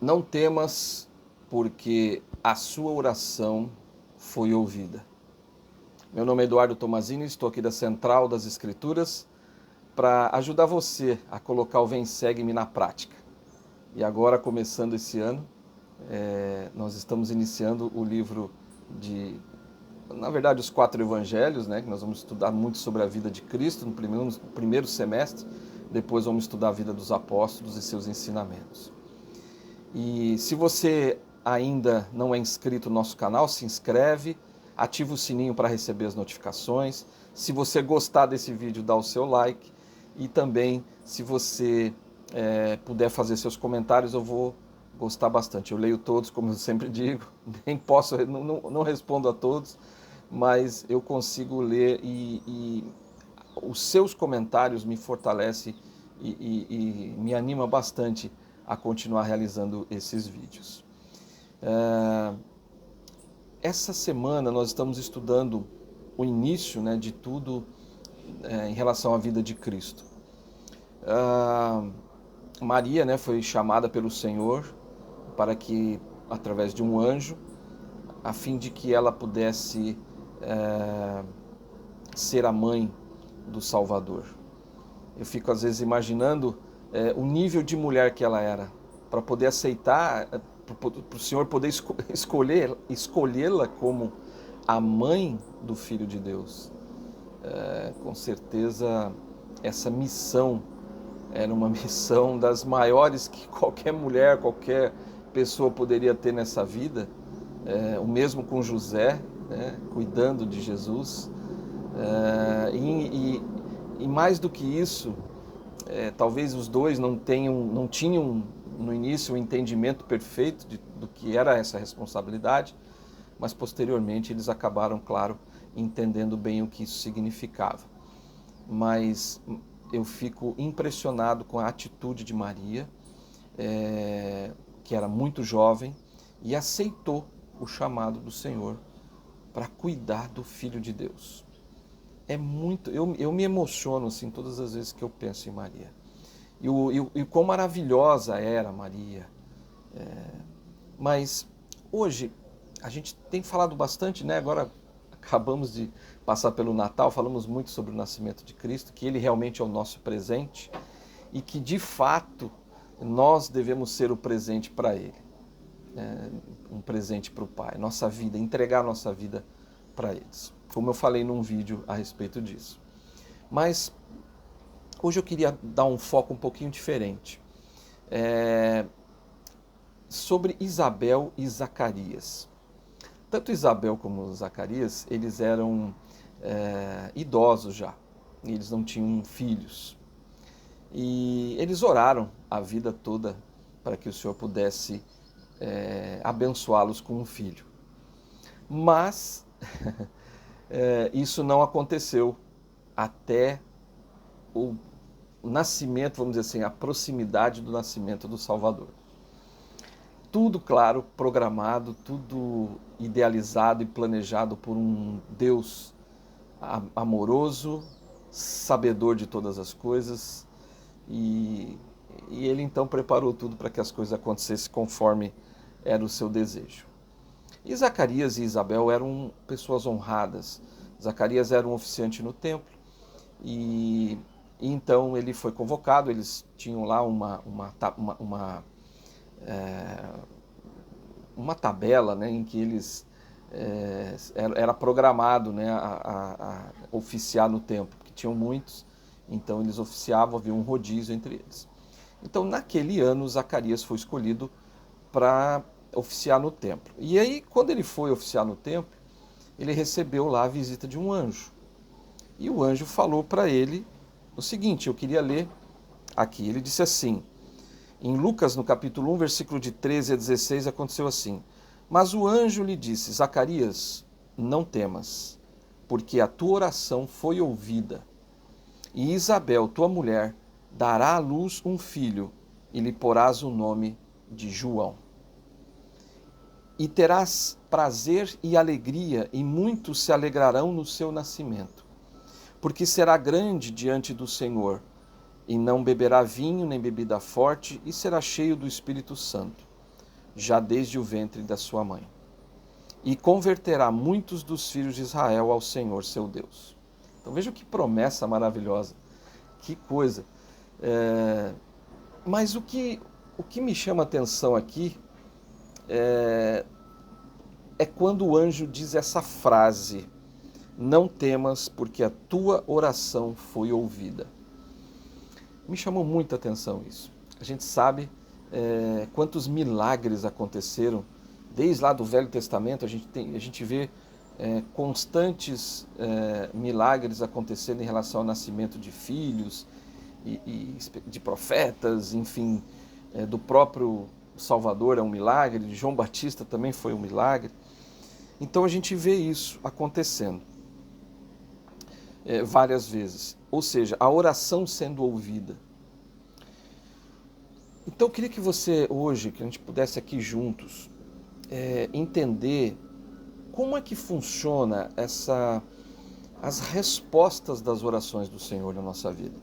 Não temas, porque a sua oração foi ouvida. Meu nome é Eduardo Tomazini, estou aqui da Central das Escrituras para ajudar você a colocar o Vem Segue-me na prática. E agora, começando esse ano, nós estamos iniciando o livro na verdade, os 4 evangelhos, né? Que nós vamos estudar muito sobre a vida de Cristo no primeiro semestre, depois vamos estudar a vida dos apóstolos e seus ensinamentos. E se você ainda não é inscrito no nosso canal, se inscreve, ativa o sininho para receber as notificações. Se você gostar desse vídeo, dá o seu like. E também, se você puder fazer seus comentários, eu vou gostar bastante. Eu leio todos, como eu sempre digo, nem posso, não respondo a todos, mas eu consigo ler e os seus comentários me fortalecem e me anima bastante a continuar realizando esses vídeos. Essa semana nós estamos estudando o início, né, de tudo em relação à vida de Cristo. Maria, né, foi chamada pelo Senhor para que, através de um anjo, a fim de que ela pudesse ser a mãe do Salvador. Eu fico às vezes imaginando o nível de mulher que ela era, para poder aceitar, para o Senhor poder escolhê-la como a mãe do Filho de Deus. Com certeza essa missão era uma missão das maiores que qualquer mulher, qualquer pessoa poderia ter nessa vida. O mesmo com José, né, cuidando de Jesus. E mais do que isso, talvez os dois não tinham no início o entendimento perfeito do que era essa responsabilidade, mas posteriormente eles acabaram, claro, entendendo bem o que isso significava. Mas eu fico impressionado com a atitude de Maria, que era muito jovem e aceitou o chamado do Senhor para cuidar do Filho de Deus. Eu me emociono assim todas as vezes que eu penso em Maria. E quão maravilhosa era Maria. Mas hoje a gente tem falado bastante, né? Agora acabamos de passar pelo Natal, falamos muito sobre o nascimento de Cristo, que ele realmente é o nosso presente e que de fato nós devemos ser o presente para ele. Um presente para o Pai, nossa vida, entregar nossa vida para eles. Como eu falei num vídeo a respeito disso. Mas hoje eu queria dar um foco um pouquinho diferente. Sobre Isabel e Zacarias. Tanto Isabel como Zacarias, eles eram idosos já. E eles não tinham filhos. E eles oraram a vida toda para que o Senhor pudesse abençoá-los com um filho. Mas isso não aconteceu até o nascimento, vamos dizer assim, a proximidade do nascimento do Salvador. Tudo, claro, programado, tudo idealizado e planejado por um Deus amoroso, sabedor de todas as coisas, e ele então preparou tudo para que as coisas acontecessem conforme era o seu desejo. E Zacarias e Isabel eram pessoas honradas. Zacarias era um oficiante no templo e então ele foi convocado. Eles tinham lá uma tabela, né, em que eles era programado, né, a oficiar no templo, porque tinham muitos, então eles oficiavam, havia um rodízio entre eles. Então naquele ano Zacarias foi escolhido para oficiar no templo. E aí, quando ele foi oficiar no templo, ele recebeu lá a visita de um anjo. E o anjo falou para ele o seguinte, eu queria ler aqui. Ele disse assim, em Lucas, no capítulo 1, versículo de 13 a 16, aconteceu assim. Mas o anjo lhe disse, Zacarias, não temas, porque a tua oração foi ouvida. E Isabel, tua mulher, dará à luz um filho, e lhe porás o nome de João. E terás prazer e alegria, e muitos se alegrarão no seu nascimento. Porque será grande diante do Senhor, e não beberá vinho nem bebida forte, e será cheio do Espírito Santo. já desde o ventre da sua mãe. E converterá muitos dos filhos de Israel ao Senhor seu Deus. Então veja que promessa maravilhosa, que coisa. Mas o que me chama a atenção aqui é quando o anjo diz essa frase: não temas, porque a tua oração foi ouvida. Me chamou muita atenção isso. A gente sabe quantos milagres aconteceram, desde lá do Velho Testamento, a gente vê constantes milagres acontecendo em relação ao nascimento de filhos, e de profetas, enfim, do próprio Salvador é um milagre, de João Batista também foi um milagre. Então a gente vê isso acontecendo várias vezes, ou seja, a oração sendo ouvida. Então eu queria que você hoje, que a gente pudesse aqui juntos, entender como é que funciona as respostas das orações do Senhor na nossa vida.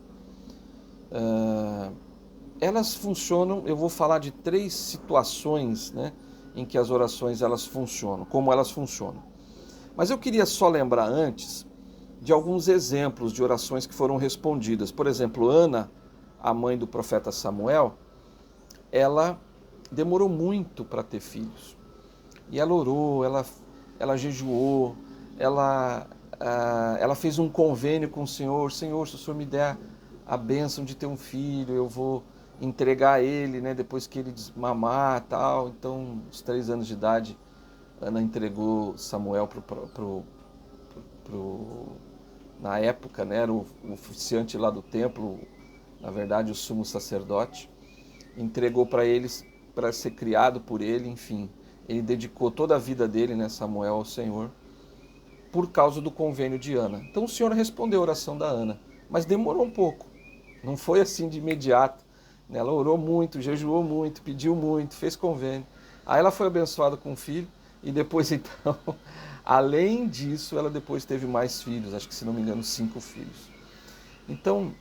Elas funcionam, eu vou falar de 3 situações, né, em que as orações elas funcionam, como elas funcionam. Mas eu queria só lembrar antes de alguns exemplos de orações que foram respondidas. Por exemplo, Ana, a mãe do profeta Samuel, ela demorou muito para ter filhos. E ela orou, ela jejuou, ela fez um convênio com o Senhor. Senhor, se o Senhor me der a bênção de ter um filho, eu vou entregar ele, né, depois que ele desmamar e tal. Então, aos 3 anos de idade, Ana entregou Samuel na época, né, era o oficiante lá do templo, na verdade o sumo sacerdote, entregou para eles, para ser criado por ele, enfim. Ele dedicou toda a vida dele, né, Samuel, ao Senhor, por causa do convênio de Ana. Então o Senhor respondeu a oração da Ana, mas demorou um pouco, não foi assim de imediato. Ela orou muito, jejuou muito, pediu muito, fez convênio. Aí ela foi abençoada com um filho e depois, então, além disso, ela depois teve mais filhos, acho que, se não me engano, 5 filhos. Então,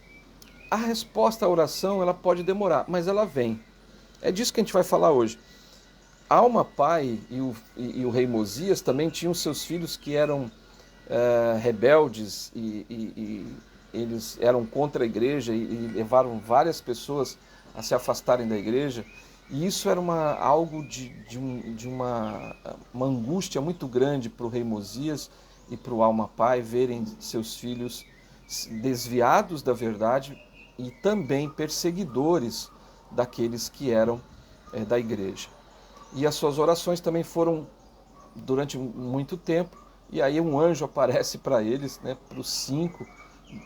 a resposta à oração, ela pode demorar, mas ela vem. É disso que a gente vai falar hoje. Alma Pai e o rei Mosias também tinham seus filhos que eram rebeldes e eles eram contra a igreja e levaram várias pessoas a se afastarem da igreja. E isso era algo de uma angústia muito grande para o rei Mosias e para o Alma Pai verem seus filhos desviados da verdade e também perseguidores daqueles que eram da igreja. E as suas orações também foram durante muito tempo, e aí um anjo aparece para eles, né, para os 5,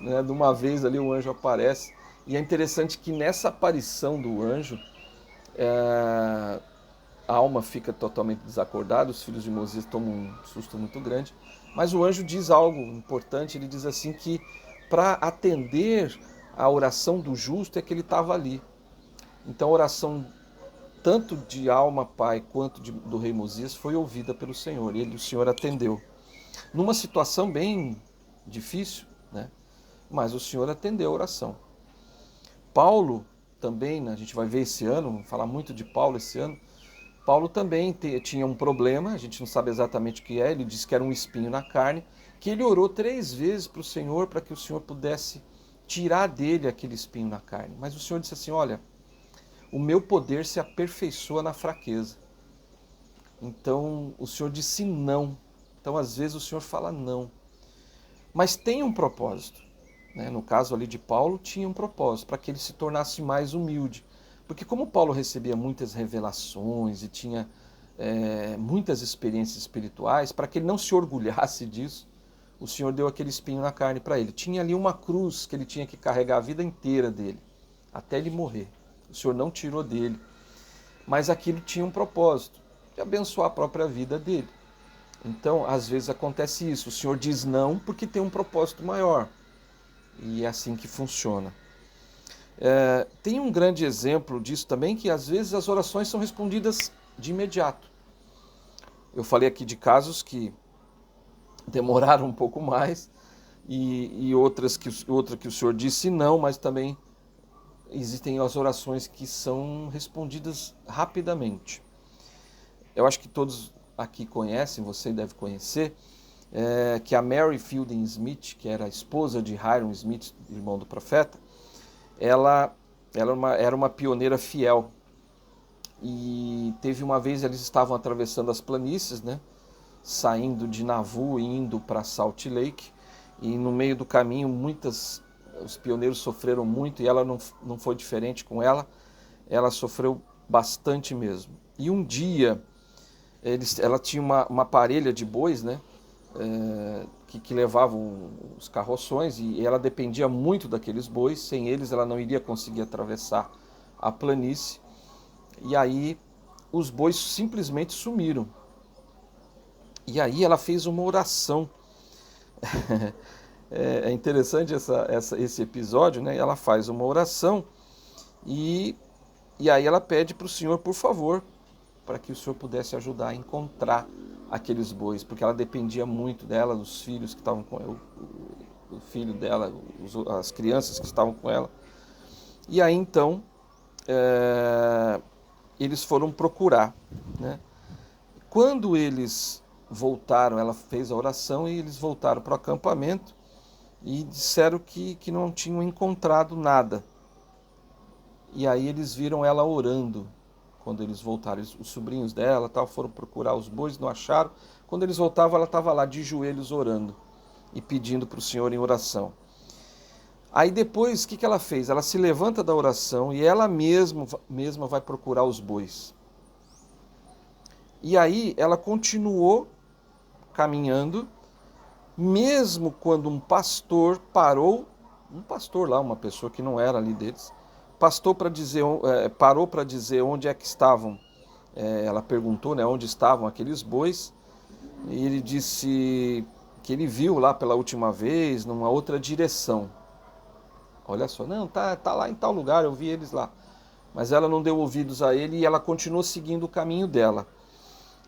né, de uma vez ali o anjo aparece, e é interessante que nessa aparição do anjo, a alma fica totalmente desacordada, os filhos de Mosias tomam um susto muito grande, mas o anjo diz algo importante, ele diz assim que para atender a oração do justo é que ele estava ali. Então a oração tanto de Alma Pai quanto do rei Mosias foi ouvida pelo Senhor, e o Senhor atendeu. Numa situação bem difícil, né? Mas o Senhor atendeu a oração. Paulo também, né, a gente vai ver esse ano, vamos falar muito de Paulo esse ano. Paulo também tinha um problema, a gente não sabe exatamente o que é, ele disse que era um espinho na carne, que ele orou 3 vezes para o Senhor, para que o Senhor pudesse tirar dele aquele espinho na carne. Mas o Senhor disse assim, olha, o meu poder se aperfeiçoa na fraqueza. Então o Senhor disse não. Então às vezes o Senhor fala não. Mas tem um propósito. Né? No caso ali de Paulo, tinha um propósito, para que ele se tornasse mais humilde. Porque como Paulo recebia muitas revelações e tinha muitas experiências espirituais, para que ele não se orgulhasse disso, o Senhor deu aquele espinho na carne para ele. Tinha ali uma cruz que ele tinha que carregar a vida inteira dele, até ele morrer. O Senhor não tirou dele. Mas aquilo tinha um propósito, de abençoar a própria vida dele. Então, às vezes acontece isso. O Senhor diz não porque tem um propósito maior. E é assim que funciona. Tem um grande exemplo disso também, que às vezes as orações são respondidas de imediato. Eu falei aqui de casos que demoraram um pouco mais, e outra que o Senhor disse não, mas também existem as orações que são respondidas rapidamente. eu acho que todos aqui conhecem, você deve conhecer, que a Mary Fielding Smith, que era a esposa de Hyrum Smith, irmão do profeta, ela era uma pioneira fiel. E teve uma vez, eles estavam atravessando as planícies, né, saindo de Nauvoo e indo para Salt Lake, e no meio do caminho os pioneiros sofreram muito, e ela não foi diferente com ela sofreu bastante mesmo. E um dia, ela tinha uma parelha de bois, né, que levavam os carroções, e ela dependia muito daqueles bois, sem eles ela não iria conseguir atravessar a planície, e aí os bois simplesmente sumiram. E aí ela fez uma oração. É interessante esse episódio, né? Ela faz uma oração e aí ela pede para o Senhor, por favor, para que o Senhor pudesse ajudar a encontrar aqueles bois, porque ela dependia muito dela, dos filhos que estavam com ela, o filho dela, as crianças que estavam com ela. E aí então eles foram procurar, né? Quando eles voltaram, ela fez a oração e eles voltaram para o acampamento e disseram que não tinham encontrado nada. E aí eles viram ela orando. Quando eles voltaram, os sobrinhos dela foram procurar os bois, não acharam. Quando eles voltavam, ela estava lá de joelhos orando e pedindo para o Senhor em oração. Aí depois, o que ela fez? Ela se levanta da oração e ela mesma vai procurar os bois. E aí ela continuou caminhando, mesmo quando um pastor parou, um pastor lá, uma pessoa que não era ali deles, parou para dizer onde é que estavam. Ela perguntou, né, onde estavam aqueles bois, e ele disse que ele viu lá pela última vez, numa outra direção. Olha só, não, tá lá em tal lugar, eu vi eles lá. Mas ela não deu ouvidos a ele e ela continuou seguindo o caminho dela.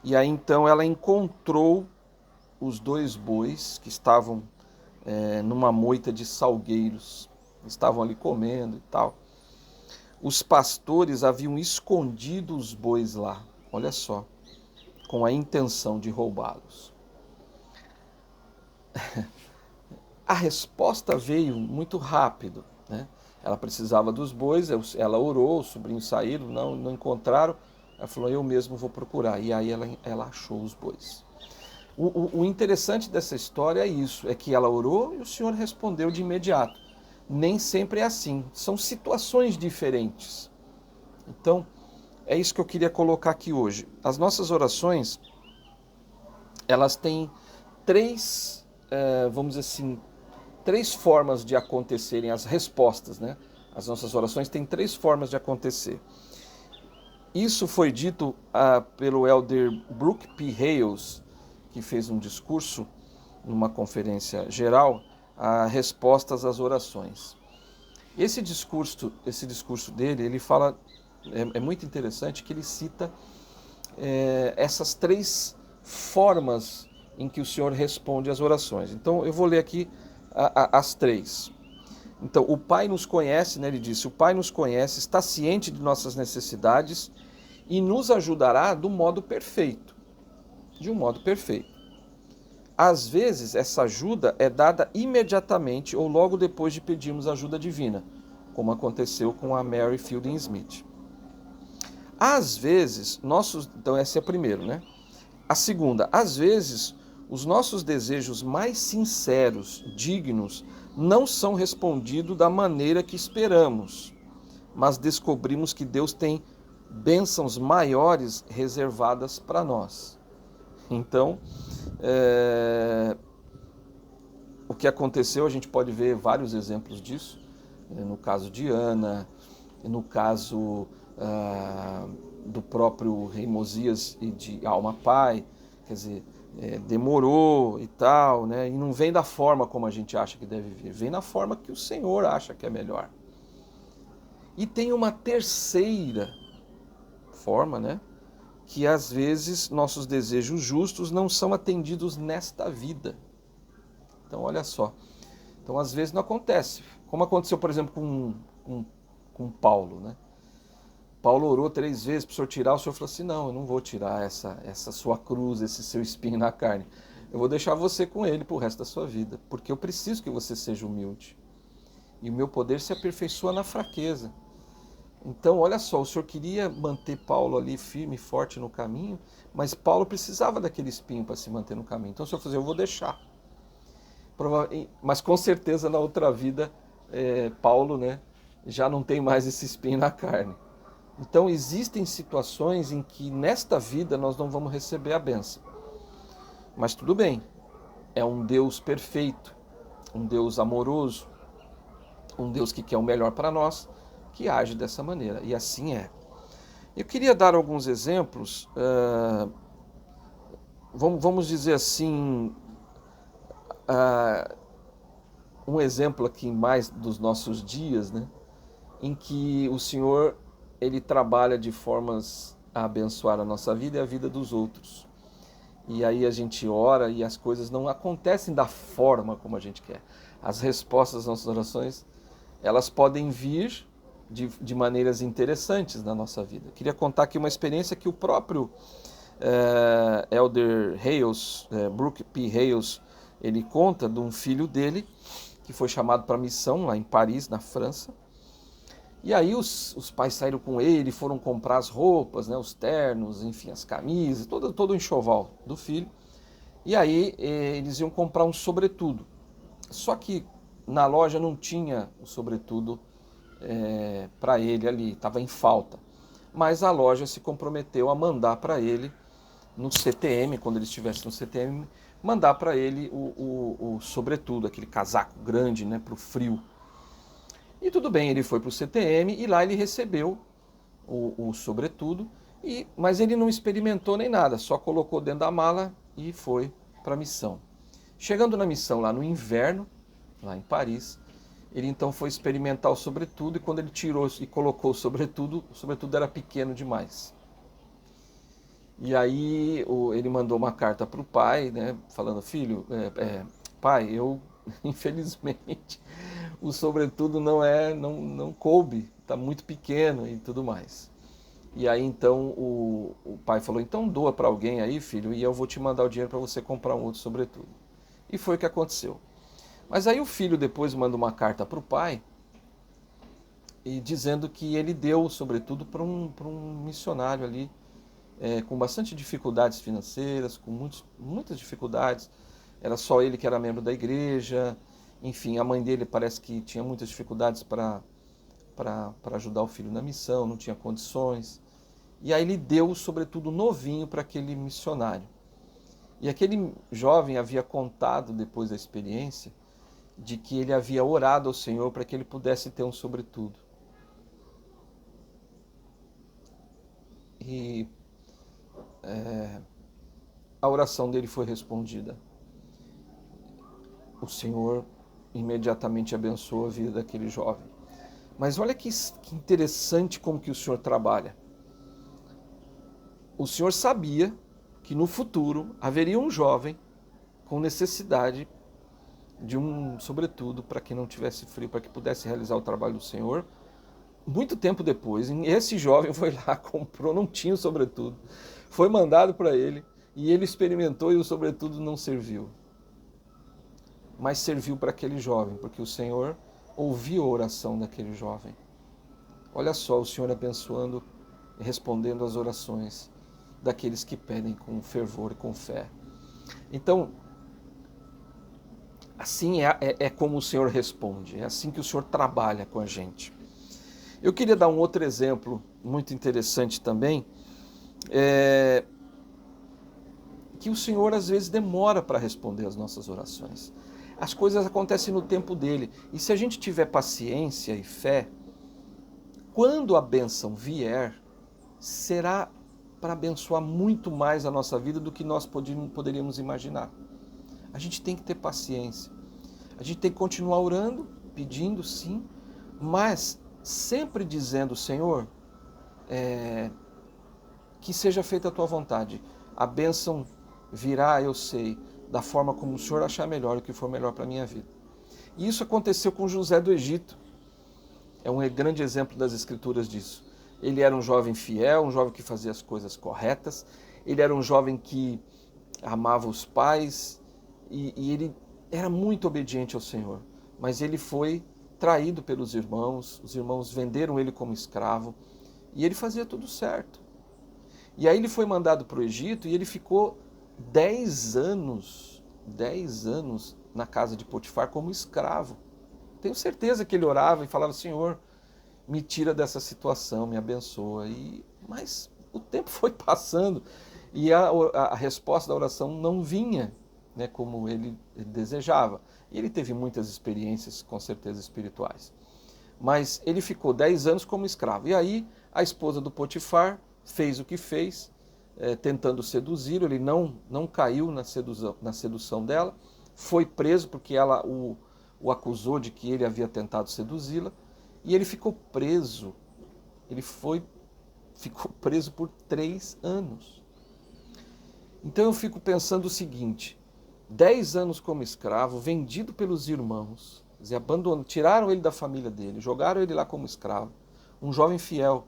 E aí então ela encontrou os 2 bois que estavam numa moita de salgueiros. Estavam ali comendo e tal. Os pastores haviam escondido os bois lá, olha só, com a intenção de roubá-los. A resposta veio muito rápido, né? Ela precisava dos bois, ela orou, os sobrinhos saíram, não encontraram. Ela falou, eu mesmo vou procurar. E aí ela achou os bois. O interessante dessa história é isso, é que ela orou e o Senhor respondeu de imediato. Nem sempre é assim, são situações diferentes. Então, é isso que eu queria colocar aqui hoje. As nossas orações, elas têm vamos dizer assim, 3 formas de acontecerem as respostas, né? As nossas orações têm 3 formas de acontecer. Isso foi dito pelo elder Brooke P. Hales, que fez um discurso numa conferência geral, a respostas às orações. Esse discurso dele, ele fala, é muito interessante que ele cita essas 3 formas em que o Senhor responde às orações. Então eu vou ler aqui as 3. Então, o Pai nos conhece, né, ele disse, o Pai nos conhece, está ciente de nossas necessidades e nos ajudará do modo perfeito. De um modo perfeito. Às vezes, essa ajuda é dada imediatamente ou logo depois de pedirmos ajuda divina, como aconteceu com a Mary Fielding Smith. Às vezes, então essa é a primeira, né? A segunda, às vezes, os nossos desejos mais sinceros, dignos, não são respondidos da maneira que esperamos, mas descobrimos que Deus tem bênçãos maiores reservadas para nós. Então, o que aconteceu, a gente pode ver vários exemplos disso, no caso de Ana, no caso do próprio rei Mosias e de Alma Pai, quer dizer, demorou e tal, né? E não vem da forma como a gente acha que deve vir, vem na forma que o Senhor acha que é melhor. E tem uma terceira forma, né? Que às vezes nossos desejos justos não são atendidos nesta vida. Então olha só, então às vezes não acontece, como aconteceu por exemplo com Paulo, né? Paulo orou 3 vezes para o Senhor tirar, o Senhor falou assim, não, eu não vou tirar essa sua cruz, esse seu espinho na carne. Eu vou deixar você com ele para o resto da sua vida, porque eu preciso que você seja humilde. E o meu poder se aperfeiçoa na fraqueza. Então, olha só, o Senhor queria manter Paulo ali firme e forte no caminho, mas Paulo precisava daquele espinho para se manter no caminho. Então o Senhor falou assim, eu vou deixar. Mas com certeza na outra vida, Paulo, né, já não tem mais esse espinho na carne. Então existem situações em que nesta vida nós não vamos receber a bênção. Mas tudo bem, é um Deus perfeito, um Deus amoroso, um Deus que quer o melhor para nós, que age dessa maneira, e assim é. Eu queria dar alguns exemplos, vamos dizer assim, um exemplo aqui mais dos nossos dias, né, em que o Senhor ele trabalha de formas a abençoar a nossa vida e a vida dos outros. E aí a gente ora e as coisas não acontecem da forma como a gente quer. As respostas às nossas orações, elas podem vir de maneiras interessantes na nossa vida. Eu queria contar aqui uma experiência que o próprio Elder Hales, Brooke P. Hales, ele conta de um filho dele que foi chamado para missão lá em Paris, na França. E aí os pais saíram com ele, foram comprar as roupas, né, os ternos, enfim, as camisas, todo o enxoval do filho. E aí eles iam comprar um sobretudo. Só que na loja não tinha o sobretudo para ele ali, estava em falta. Mas a loja se comprometeu a mandar para ele no CTM, quando ele estivesse no CTM, mandar para ele o sobretudo, aquele casaco grande, né, para o frio. E tudo bem, ele foi para o CTM e lá ele recebeu o sobretudo, mas ele não experimentou nem nada, só colocou dentro da mala e foi para a missão. Chegando na missão lá no inverno, lá em Paris, ele então foi experimentar o sobretudo e quando ele tirou e colocou o sobretudo era pequeno demais. E aí ele mandou uma carta para o pai, né, falando, filho, pai, eu infelizmente o sobretudo não coube, está muito pequeno e tudo mais. E aí então o pai falou, então doa para alguém aí, filho, e eu vou te mandar o dinheiro para você comprar um outro sobretudo. E foi o que aconteceu. Mas aí o filho depois manda uma carta para o pai e dizendo que ele deu o sobretudo para um missionário ali, com bastante dificuldades financeiras, com muitas dificuldades. Era só ele que era membro da igreja, enfim, a mãe dele parece que tinha muitas dificuldades para ajudar o filho na missão, não tinha condições. E aí ele deu, sobretudo, novinho para aquele missionário. E aquele jovem havia contado, depois da experiência, de que ele havia orado ao Senhor para que ele pudesse ter um sobretudo. E a oração dele foi respondida. O Senhor imediatamente abençoou a vida daquele jovem. Mas olha que interessante como que o Senhor trabalha. O Senhor sabia que no futuro haveria um jovem com necessidade de um sobretudo para que não tivesse frio, para que pudesse realizar o trabalho do Senhor. Muito tempo depois, esse jovem foi lá, comprou, não tinha o sobretudo, foi mandado para ele e ele experimentou e o sobretudo não serviu. Mas serviu para aquele jovem, porque o Senhor ouviu a oração daquele jovem. Olha só, o Senhor abençoando e respondendo às orações daqueles que pedem com fervor e com fé. Então, assim é como o Senhor responde, é assim que o Senhor trabalha com a gente. Eu queria dar um outro exemplo muito interessante também, que o Senhor às vezes demora para responder às nossas orações. As coisas acontecem no tempo dele. E se a gente tiver paciência e fé, quando a bênção vier, será para abençoar muito mais a nossa vida do que nós poderíamos imaginar. A gente tem que ter paciência. A gente tem que continuar orando, pedindo sim, mas sempre dizendo, Senhor, que seja feita a tua vontade. A bênção virá, eu sei, da forma como o Senhor achar melhor, o que for melhor para a minha vida. E isso aconteceu com José do Egito. É um grande exemplo das Escrituras disso. ele era um jovem fiel, um jovem que fazia as coisas corretas, ele era um jovem que amava os pais e ele era muito obediente ao Senhor. Mas ele foi traído pelos irmãos, os irmãos venderam ele como escravo e ele fazia tudo certo. E aí ele foi mandado para o Egito e ele ficou 10 anos na casa de Potifar como escravo. Tenho certeza que ele orava e falava: Senhor, me tira dessa situação, me abençoa. Mas o tempo foi passando e a resposta da oração não vinha, né, como ele desejava. E ele teve muitas experiências, com certeza, espirituais. Mas ele ficou 10 anos como escravo. E aí a esposa do Potifar fez o que fez, tentando seduzi-lo. Ele não caiu na sedução dela, foi preso porque ela o acusou de que ele havia tentado seduzi-la. E ele ficou preso. Ficou preso por 3 anos. Então eu fico pensando o seguinte: 10 anos como escravo, vendido pelos irmãos, tiraram ele da família dele, jogaram ele lá como escravo. Um jovem fiel,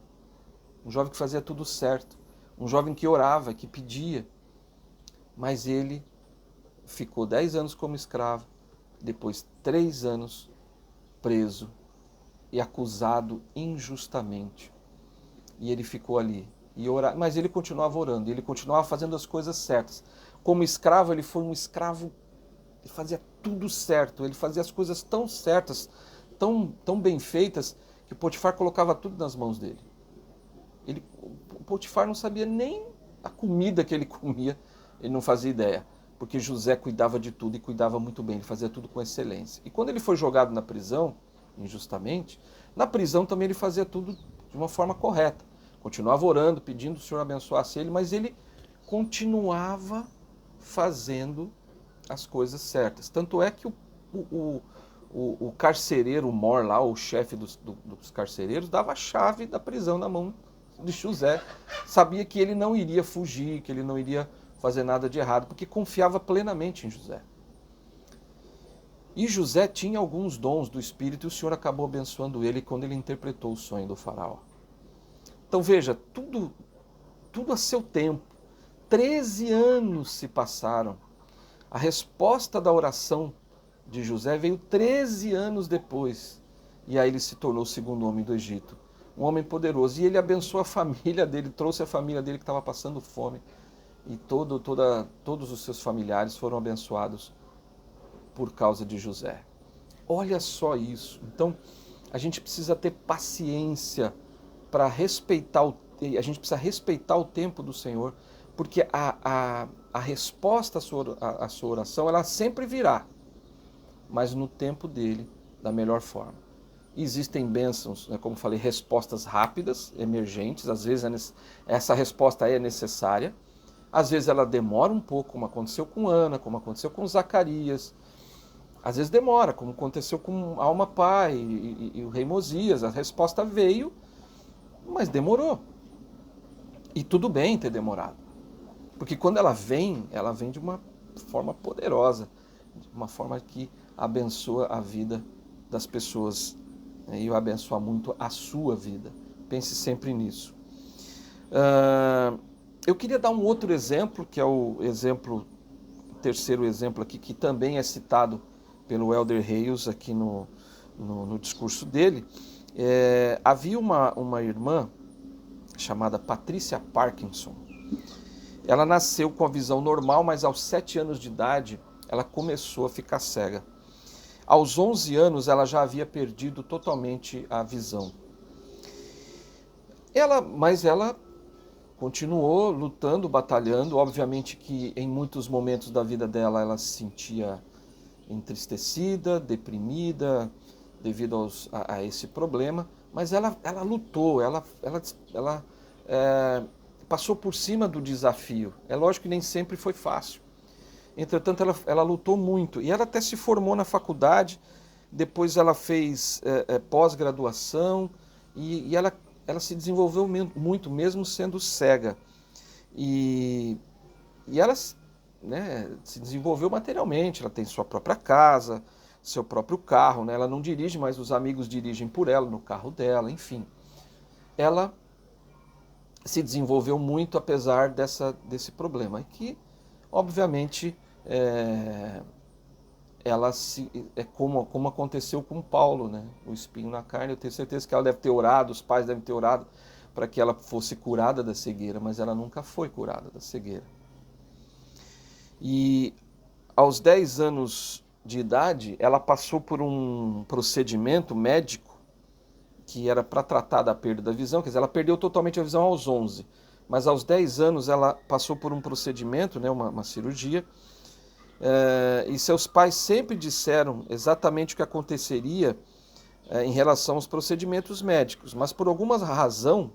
um jovem que fazia tudo certo, um jovem que orava, que pedia. Mas ele ficou 10 anos como escravo, depois 3 anos preso e acusado injustamente. E ele ficou ali. Mas ele continuava orando, ele continuava fazendo as coisas certas. Como escravo, ele foi um escravo que fazia tudo certo, ele fazia as coisas tão certas, tão bem feitas, que Potifar colocava tudo nas mãos dele. O Potifar não sabia nem a comida que ele comia, ele não fazia ideia, porque José cuidava de tudo e cuidava muito bem, ele fazia tudo com excelência. E quando ele foi jogado na prisão, injustamente, na prisão também ele fazia tudo de uma forma correta. Continuava orando, pedindo que o Senhor abençoasse ele, mas ele continuava fazendo as coisas certas. Tanto é que o carcereiro, o mor lá, o chefe dos carcereiros, dava a chave da prisão na mão de José. Sabia que ele não iria fugir, que ele não iria fazer nada de errado, porque confiava plenamente em José. E José tinha alguns dons do Espírito e o Senhor acabou abençoando ele quando ele interpretou o sonho do faraó. Então veja, tudo a seu tempo. 13 anos se passaram. A resposta da oração de José veio 13 anos depois. E aí ele se tornou o segundo homem do Egito. Um homem poderoso. E ele abençoou a família dele, trouxe a família dele que estava passando fome. E todos os seus familiares foram abençoados por causa de José. Olha só isso. Então, a gente precisa ter paciência para respeitar a gente precisa respeitar o tempo do Senhor, porque a resposta à sua oração, ela sempre virá, mas no tempo dele, da melhor forma. Existem bênçãos, né, como falei, respostas rápidas, emergentes, às vezes essa resposta é necessária, às vezes ela demora um pouco, como aconteceu com Ana, como aconteceu com Zacarias, às vezes demora, como aconteceu com Alma Pai e o rei Mosias, a resposta veio, mas demorou. E tudo bem ter demorado. Porque quando ela vem de uma forma poderosa, de uma forma que abençoa a vida das pessoas. E abençoa muito a sua vida. Pense sempre nisso. Eu queria dar um outro exemplo, que é o terceiro exemplo aqui, que também é citado pelo Elder Hales aqui no discurso dele. Havia uma irmã chamada Patrícia Parkinson. Ela nasceu com a visão normal, mas aos 7 anos de idade ela começou a ficar cega. Aos 11 anos ela já havia perdido totalmente a visão. Mas ela continuou lutando, batalhando. Obviamente que em muitos momentos da vida dela ela se sentia entristecida, deprimida, devido a esse problema. Mas ela lutou, ela passou por cima do desafio. É lógico que nem sempre foi fácil. Entretanto, ela lutou muito. E ela até se formou na faculdade, depois ela fez pós-graduação, e ela se desenvolveu muito, mesmo sendo cega. E ela, né, se desenvolveu materialmente, ela tem sua própria casa, seu próprio carro, né? Ela não dirige, mas os amigos dirigem por ela, no carro dela, enfim. Ela se desenvolveu muito apesar desse problema, que obviamente é como aconteceu com Paulo, né? O espinho na carne. Eu tenho certeza que ela deve ter orado, os pais devem ter orado para que ela fosse curada da cegueira, mas ela nunca foi curada da cegueira. E aos 10 anos de idade, ela passou por um procedimento médico que era para tratar da perda da visão. Quer dizer, ela perdeu totalmente a visão aos 11, mas aos 10 anos ela passou por um procedimento, né, uma cirurgia, e seus pais sempre disseram exatamente o que aconteceria em relação aos procedimentos médicos, mas por alguma razão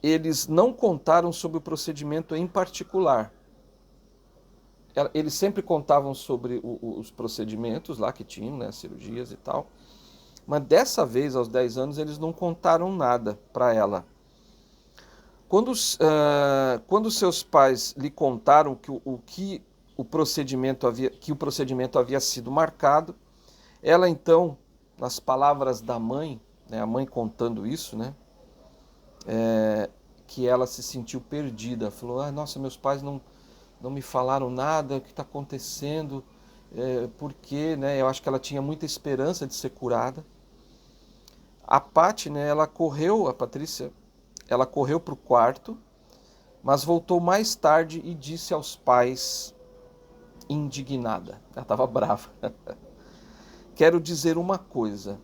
eles não contaram sobre o procedimento em particular. Eles sempre contavam sobre os procedimentos lá que tinham, né, cirurgias e tal, mas dessa vez, aos 10 anos, eles não contaram nada para ela. Quando seus pais lhe contaram que o procedimento havia sido marcado, ela então, nas palavras da mãe, né, a mãe contando isso, né, que ela se sentiu perdida. Falou, nossa, meus pais não me falaram nada, o que está acontecendo, porque, né, eu acho que ela tinha muita esperança de ser curada. A Paty, né, a Patrícia, ela correu para o quarto, mas voltou mais tarde e disse aos pais, indignada, ela estava brava. Quero dizer uma coisa,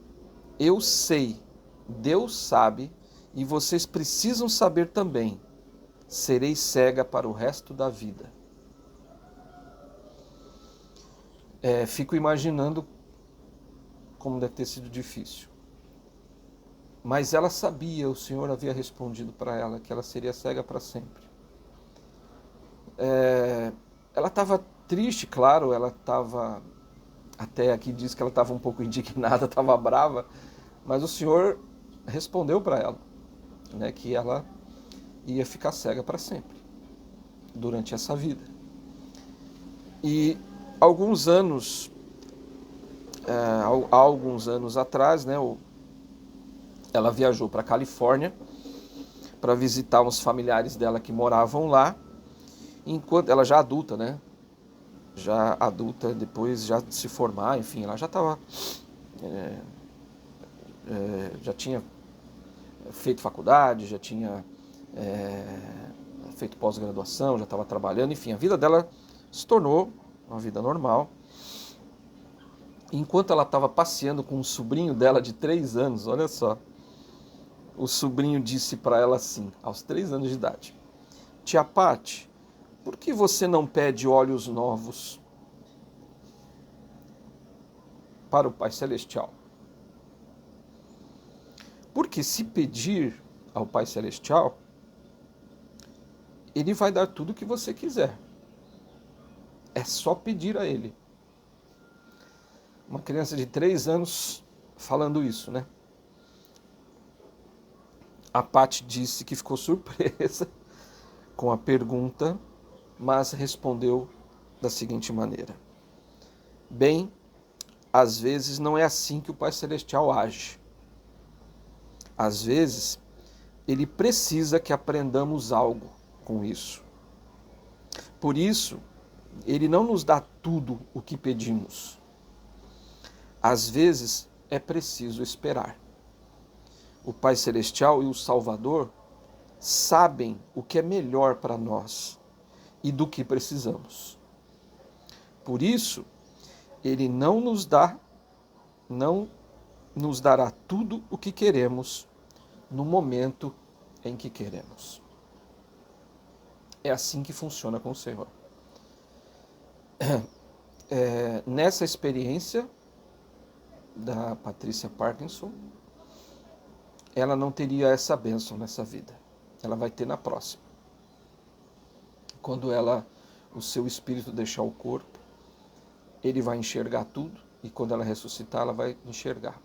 eu sei, Deus sabe, e vocês precisam saber também, serei cega para o resto da vida. Fico imaginando como deve ter sido difícil. Mas ela sabia, o Senhor havia respondido para ela que ela seria cega para sempre. Ela estava triste, claro, ela estava, até aqui diz que ela estava um pouco indignada, estava brava, mas o Senhor respondeu para ela, né, que ela ia ficar cega para sempre, durante essa vida. E há alguns anos atrás, né, ela viajou para a Califórnia para visitar uns familiares dela que moravam lá, enquanto ela já adulta, né? Já adulta, depois já de se formar, enfim, ela já estava, já tinha feito faculdade, já tinha feito pós-graduação, já estava trabalhando, enfim, a vida dela se tornou uma vida normal. Enquanto ela estava passeando com um sobrinho dela de 3 anos, olha só, o sobrinho disse para ela assim, aos 3 anos de idade, tia Paty, por que você não pede olhos novos para o Pai Celestial? Porque se pedir ao Pai Celestial, Ele vai dar tudo o que você quiser. É só pedir a Ele. Uma criança de 3 anos falando isso, né? A Paty disse que ficou surpresa com a pergunta, mas respondeu da seguinte maneira. Bem, às vezes não é assim que o Pai Celestial age. Às vezes, Ele precisa que aprendamos algo com isso. Por isso, Ele não nos dá tudo o que pedimos. Às vezes, é preciso esperar. O Pai Celestial e o Salvador sabem o que é melhor para nós e do que precisamos. Por isso, Ele não nos dará tudo o que queremos no momento em que queremos. É assim que funciona com o Senhor. Nessa experiência da Patrícia Parkinson, ela não teria essa bênção nessa vida. Ela vai ter na próxima. Quando o seu espírito deixar o corpo, ele vai enxergar tudo, e quando ela ressuscitar, ela vai enxergar.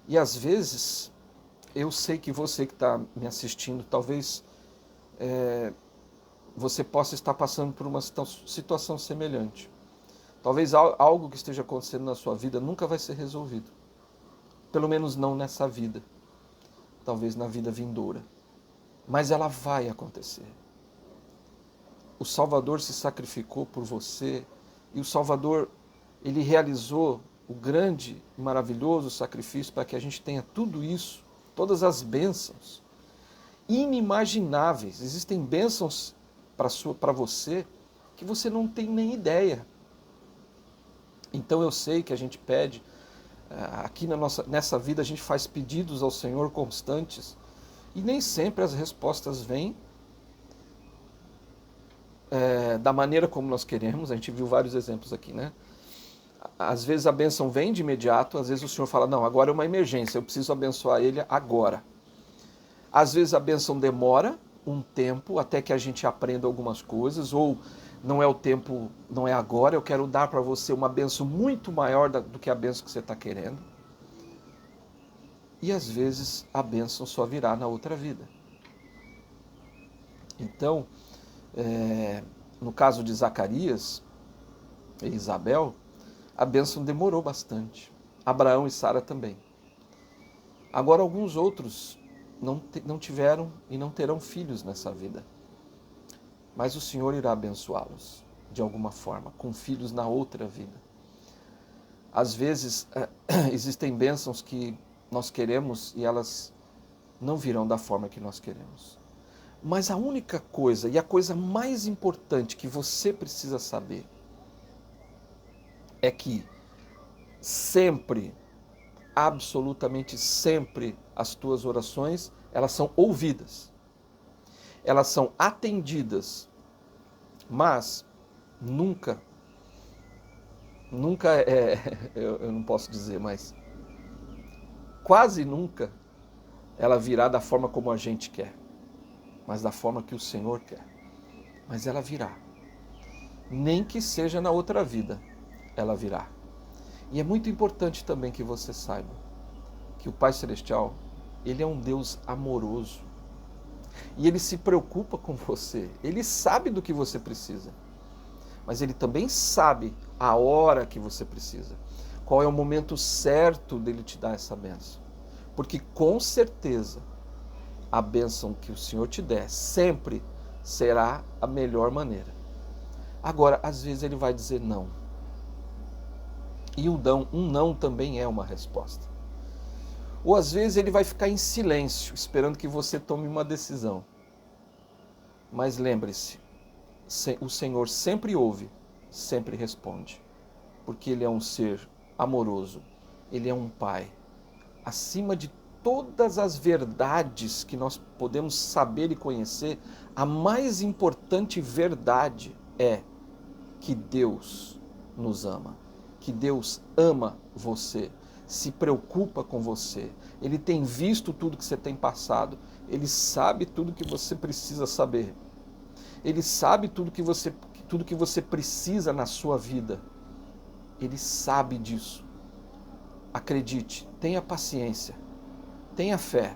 E às vezes, eu sei que você que está me assistindo, talvez você possa estar passando por uma situação semelhante. Talvez algo que esteja acontecendo na sua vida nunca vai ser resolvido. Pelo menos não nessa vida. Talvez na vida vindoura. mas ela vai acontecer. O Salvador se sacrificou por você e o Salvador, ele realizou o grande e maravilhoso sacrifício para que a gente tenha tudo isso, todas as bênçãos inimagináveis. Existem bênçãos para você que você não tem nem ideia. Então eu sei que a gente pede, aqui nessa vida a gente faz pedidos ao Senhor constantes e nem sempre as respostas vêm da maneira como nós queremos. A gente viu vários exemplos aqui, né? Às vezes a bênção vem de imediato, às vezes o Senhor fala, não, agora é uma emergência, eu preciso abençoar ele agora. Às vezes a bênção demora um tempo até que a gente aprenda algumas coisas, ou não é o tempo, não é agora, eu quero dar para você uma bênção muito maior do que a bênção que você está querendo. E às vezes a bênção só virá na outra vida. Então, no caso de Zacarias e Isabel, a bênção demorou bastante. Abraão e Sara também. Agora alguns outros não tiveram e não terão filhos nessa vida. Mas o Senhor irá abençoá-los de alguma forma, com filhos na outra vida. Às vezes existem bênçãos que nós queremos e elas não virão da forma que nós queremos. Mas a única coisa e a coisa mais importante que você precisa saber é que sempre, absolutamente sempre, as tuas orações, elas são ouvidas. Elas são atendidas. Mas nunca eu não posso dizer, mas quase nunca ela virá da forma como a gente quer, mas da forma que o Senhor quer. Mas ela virá. Nem que seja na outra vida, ela virá. E é muito importante também que você saiba que o Pai Celestial, ele é um Deus amoroso. E ele se preocupa com você. Ele sabe do que você precisa. Mas ele também sabe a hora que você precisa. Qual é o momento certo dele te dar essa bênção. Porque com certeza a bênção que o Senhor te der sempre será a melhor maneira. Agora, às vezes ele vai dizer não. E um não também é uma resposta. Ou às vezes ele vai ficar em silêncio, esperando que você tome uma decisão. Mas lembre-se, o Senhor sempre ouve, sempre responde. Porque Ele é um ser amoroso, Ele é um Pai. Acima de todas as verdades que nós podemos saber e conhecer, a mais importante verdade é que Deus nos ama, que Deus ama você, se preocupa com você, Ele tem visto tudo que você tem passado, Ele sabe tudo que você precisa saber, Ele sabe tudo que você precisa na sua vida, Ele sabe disso. Acredite, tenha paciência, tenha fé,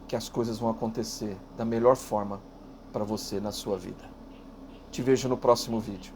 que as coisas vão acontecer da melhor forma para você na sua vida. Te vejo no próximo vídeo.